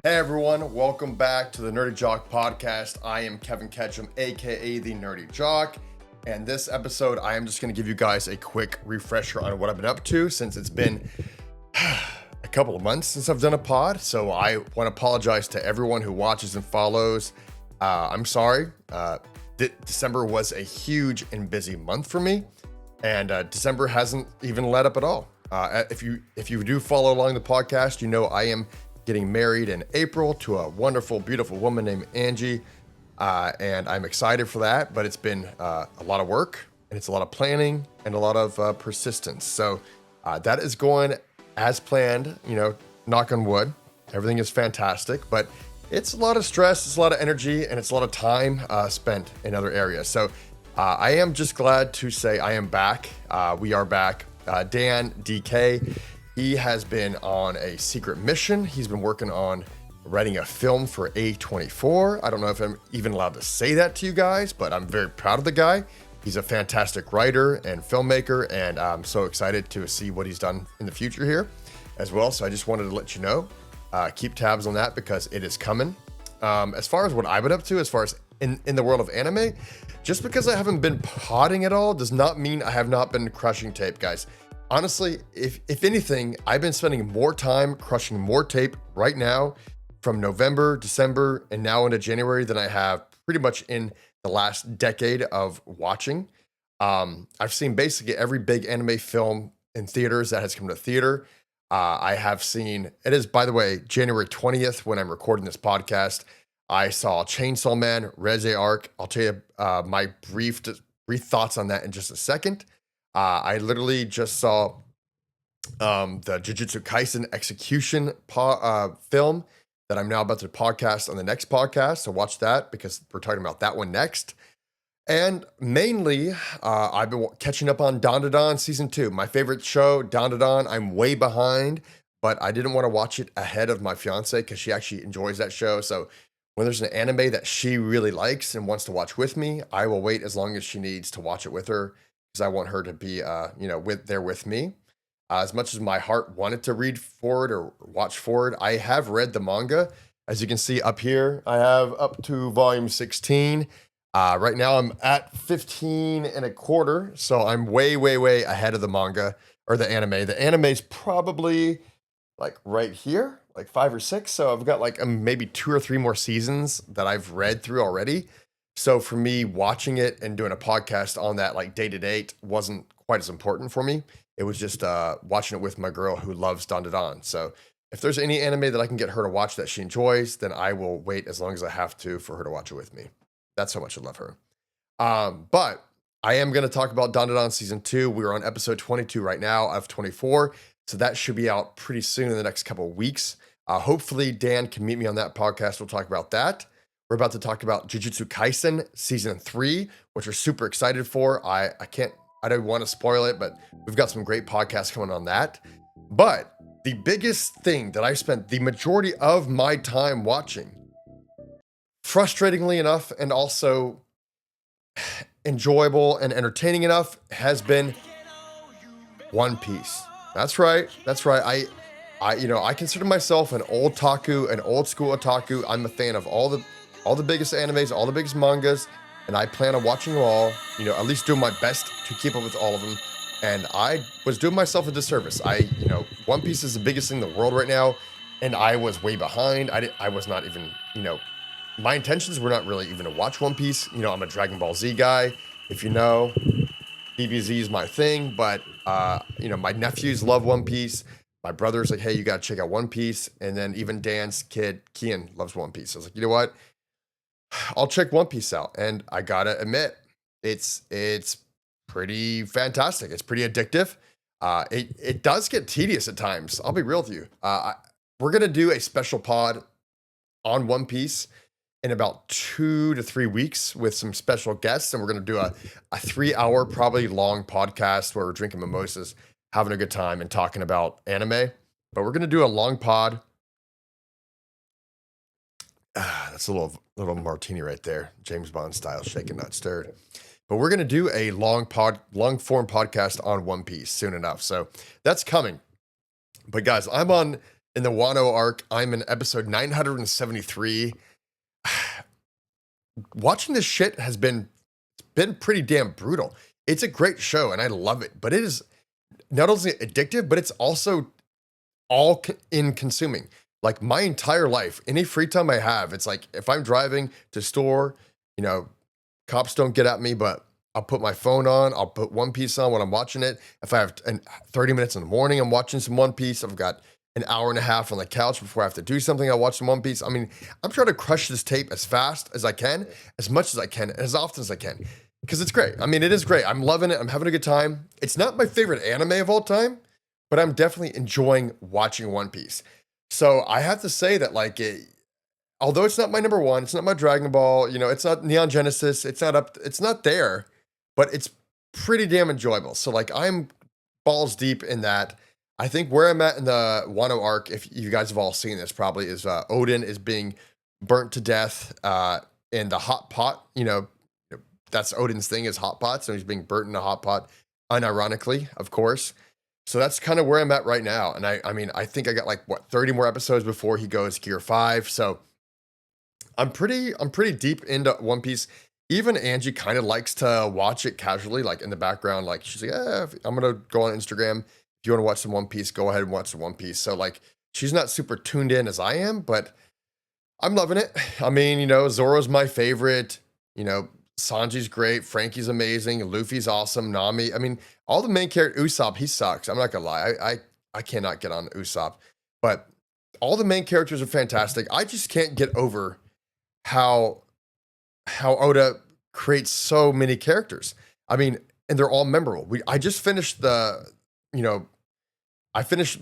Hey everyone, welcome back to the Nerdy Jock podcast. I am Kevin Ketchum, aka the Nerdy Jock, and this episode I am just going to give you guys a quick refresher on what I've been up to since it's been a couple of months since I've done a pod. So I want to apologize to everyone who watches and follows. I'm sorry. December was a huge and busy month for me, and December hasn't even let up at all. If you do follow along the podcast, you know I am getting married in April to a wonderful, beautiful woman named Angie. And I'm excited for that, but it's been a lot of work and it's a lot of planning and a lot of persistence. So that is going as planned, knock on wood. Everything is fantastic, but it's a lot of stress, it's a lot of energy, and it's a lot of time spent in other areas. So I am just glad to say I am back. We are back. Dan, DK, he has been on a secret mission. He's been working on writing a film for A24. I don't know if I'm even allowed to say that to you guys, but I'm very proud of the guy. He's a fantastic writer and filmmaker, and I'm so excited to see what he's done in the future here as well. So I just wanted to let you know, keep tabs on that because it is coming. As far as what I've been up to, as far as in the world of anime, just because I haven't been podding at all does not mean I have not been crushing tape, guys. Honestly, if anything, I've been spending more time crushing more tape right now from November, December, and now into January than I have pretty much in the last decade of watching. I've seen basically every big anime film in theaters that has come to theater. I have seen, it is, by the way, January 20th when I'm recording this podcast. I saw Chainsaw Man, Reze Arc. I'll tell you my brief thoughts on that in just a second. I literally just saw the Jujutsu Kaisen execution film that I'm now about to podcast on the next podcast. So watch that because we're talking about that one next. And mainly, I've been catching up on Dandadan Season 2. My favorite show, Dandadan. I'm way behind, but I didn't want to watch it ahead of my fiance because she actually enjoys that show. So when there's an anime that she really likes and wants to watch with me, I will wait as long as she needs to watch it with her because I want her to be, there with me. As much as my heart wanted to read forward or watch forward, I have read the manga. As you can see up here, I have up to volume 16. Right now I'm at 15 and a quarter, so I'm way, way, way ahead of the manga or the anime. The anime's probably like right here, like 5 or 6. So I've got like maybe 2 or 3 more seasons that I've read through already. So for me, watching it and doing a podcast on that like day to day wasn't quite as important for me. It was just watching it with my girl who loves Dandadan. So if there's any anime that I can get her to watch that she enjoys, then I will wait as long as I have to for her to watch it with me. That's how much I love her. But I am going to talk about Dandadan Season 2. We're on episode 22 right now of 24. So that should be out pretty soon in the next couple of weeks. Hopefully Dan can meet me on that podcast. We'll talk about that. We're about to talk about Jujutsu Kaisen Season 3, which we're super excited for. I don't want to spoil it, but we've got some great podcasts coming on that. But the biggest thing that I spent the majority of my time watching, frustratingly enough, and also enjoyable and entertaining enough, has been One Piece. That's right. I consider myself an old school otaku. I'm a fan of all the biggest animes, all the biggest mangas, and I plan on watching them all, at least doing my best to keep up with all of them. And I was doing myself a disservice. One Piece is the biggest thing in the world right now, and I was way behind. I was not even, my intentions were not really even to watch One Piece. I'm a Dragon Ball Z guy, if you know. DBZ is my thing, but, my nephews love One Piece. My brother's like, hey, you got to check out One Piece. And then even Dan's kid, Kian, loves One Piece. I was like, you know what? I'll check One Piece out. And I got to admit, it's pretty fantastic. It's pretty addictive. It does get tedious at times. I'll be real with you. We're going to do a special pod on One Piece in about 2 to 3 weeks with some special guests. And we're going to do a 3-hour, probably long podcast where we're drinking mimosas, having a good time and talking about anime. But we're going to do a long pod. That's a little martini right there. James Bond style, shaken, not stirred. But we're going to do a long form podcast on One Piece soon enough. So that's coming. But guys, I'm on in the Wano arc. I'm in episode 973. Watching this shit has been pretty damn brutal. It's a great show and I love it, but it is not only addictive, but it's also all in consuming. Like my entire life, any free time I have, it's like if I'm driving to store, you know, cops don't get at me, but I'll put my phone on. I'll put One Piece on when I'm watching it. If I have 30 minutes in the morning, I'm watching some One Piece. I've got an hour and a half on the couch before I have to do something. I'll watch some One Piece. I mean, I'm trying to crush this tape as fast as I can, as much as I can, as often as I can, because it's great. I mean, it is great. I'm loving it. I'm having a good time. It's not my favorite anime of all time, but I'm definitely enjoying watching One Piece. So I have to say that, like, although it's not my number one, it's not my Dragon Ball, you know, it's not Neon Genesis, it's not there, but it's pretty damn enjoyable. So like I'm balls deep in that. I think where I'm at in the Wano arc, if you guys have all seen this, probably is Odin is being burnt to death in the hot pot. You know, that's Odin's thing is hot pot, so he's being burnt in a hot pot, unironically, of course. So that's kind of where I'm at right now. And I mean, I think I got like what 30 more episodes before he goes Gear 5. So I'm pretty deep into One Piece. Even Angie kind of likes to watch it casually, like in the background. Like she's like, I'm gonna go on Instagram. If you want to watch some One Piece, go ahead and watch some One Piece. So like she's not super tuned in as I am, but I'm loving it. I mean, you know, Zoro's my favorite. You know, Sanji's great. Frankie's amazing. Luffy's awesome. Nami. I mean, all the main characters. Usopp, he sucks. I'm not gonna lie. I cannot get on Usopp, but all the main characters are fantastic. I just can't get over how Oda creates so many characters. I mean, and they're all memorable. I just finished I finished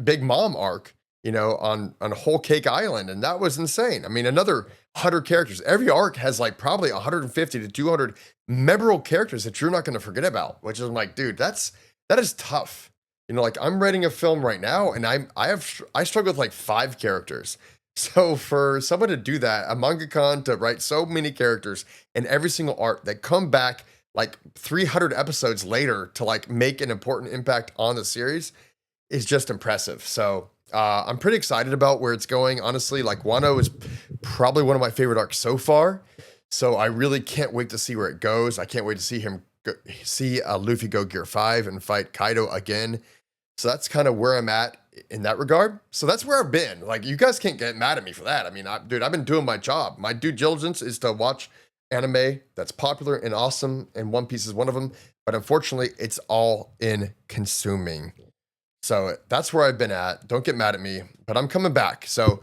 Big Mom arc, you know, on Whole Cake Island, and that was insane. I mean, another 100 characters. Every arc has like probably 150 to 200 memorable characters that you're not going to forget about. Which is like, dude, that is tough. You know, like I'm writing a film right now, and I struggle with like 5 characters. So for someone to do that, a mangaka to write so many characters in every single arc that come back like 300 episodes later to like make an important impact on the series is just impressive. So I'm pretty excited about where it's going. Honestly, like Wano is probably one of my favorite arcs so far. So I really can't wait to see where it goes. I can't wait to see Luffy go Gear 5 and fight Kaido again. So that's kind of where I'm at in that regard. So that's where I've been. Like, you guys can't get mad at me for that. I mean, dude, I've been doing my job. My due diligence is to watch anime that's popular and awesome, and One Piece is one of them. But unfortunately, it's all in consuming. So that's where I've been at. Don't get mad at me, but I'm coming back. So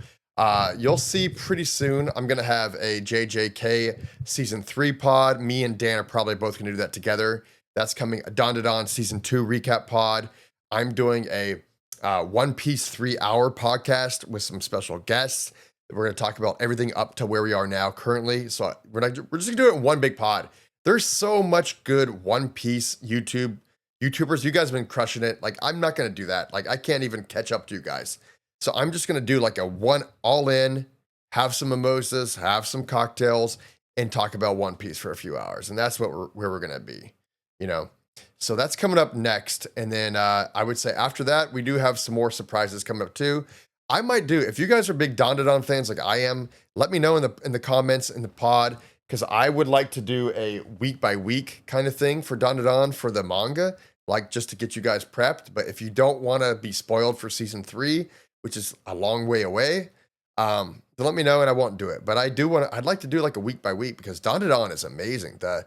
you'll see pretty soon. I'm going to have a JJK season 3 pod. Me and Dan are probably both going to do that together. That's coming. A Don to Don season 2 recap pod. I'm doing a One Piece 3-hour podcast with some special guests. We're going to talk about everything up to where we are now currently. So we're just going to do it in one big pod. There's so much good One Piece YouTubers. You guys have been crushing it. Like, I'm not going to do that. Like, I can't even catch up to you guys. So I'm just going to do like a one all in, have some mimosas, have some cocktails, and talk about One Piece for a few hours. And that's where we're going to be, you know? So that's coming up next. And then I would say after that, we do have some more surprises coming up too. I might do, if you guys are big Don to Don fans like I am, let me know in the comments in the pod, because I would like to do a week by week kind of thing for Don to Don for the manga, like just to get you guys prepped. But if you don't want to be spoiled for season 3, which is a long way away, then let me know and I won't do it. But I'd like to do like a week by week, because Don to Don is amazing. The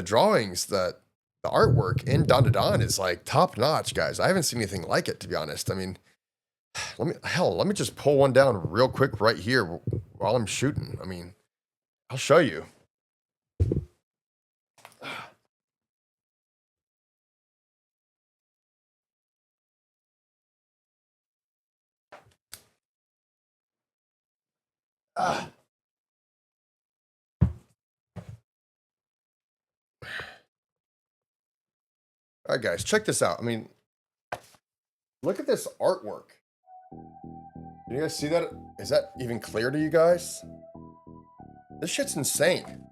drawings, the artwork in Don to Don is like top notch, guys. I haven't seen anything like it, to be honest. I mean, let me just pull one down real quick right here while I'm shooting. I mean, I'll show you. All right, guys, check this out. I mean, look at this artwork. Can you guys see that? Is that even clear to you guys? This shit's insane.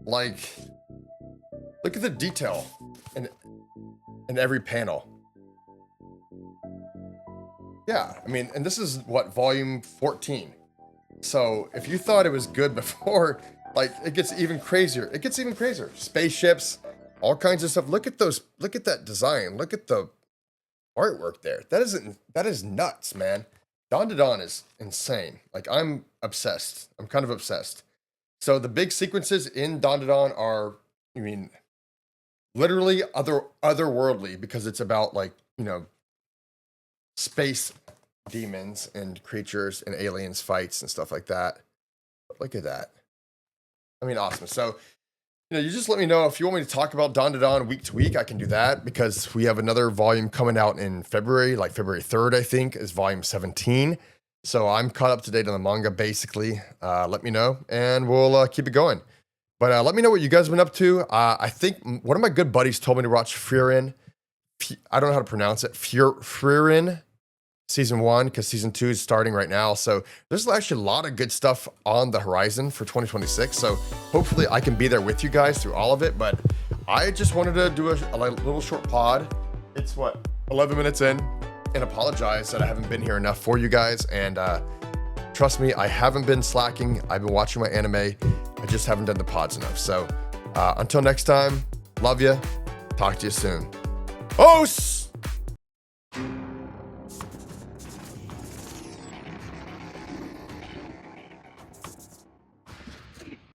Like, look at the detail in every panel. Yeah, I mean, and this is what, volume 14. So if you thought it was good before, like, it gets even crazier. It gets even crazier. Spaceships, all kinds of stuff. Look at those. Look at that design. Look at the artwork there. That is nuts, man. Don to Don is insane. Like, I'm obsessed. I'm kind of obsessed. So the big sequences in Don to Don are, I mean, literally otherworldly, because it's about, like, space demons and creatures and aliens fights and stuff like that. But look at that. I mean, awesome. So, you just let me know if you want me to talk about Don to Don week to week. I can do that, because we have another volume coming out in February, like February 3rd, I think, is volume 17. So I'm caught up to date on the manga, basically. Let me know, and we'll keep it going. But let me know what you guys have been up to. I think one of my good buddies told me to watch Frieren. I don't know how to pronounce it. Frieren season 1, because season 2 is starting right now. So there's actually a lot of good stuff on the horizon for 2026. So hopefully I can be there with you guys through all of it. But I just wanted to do a little short pod. It's 11 minutes in, and apologize that I haven't been here enough for you guys. And trust me, I haven't been slacking. I've been watching my anime. I just haven't done the pods enough. So until next time, love you. Talk to you soon. Oh,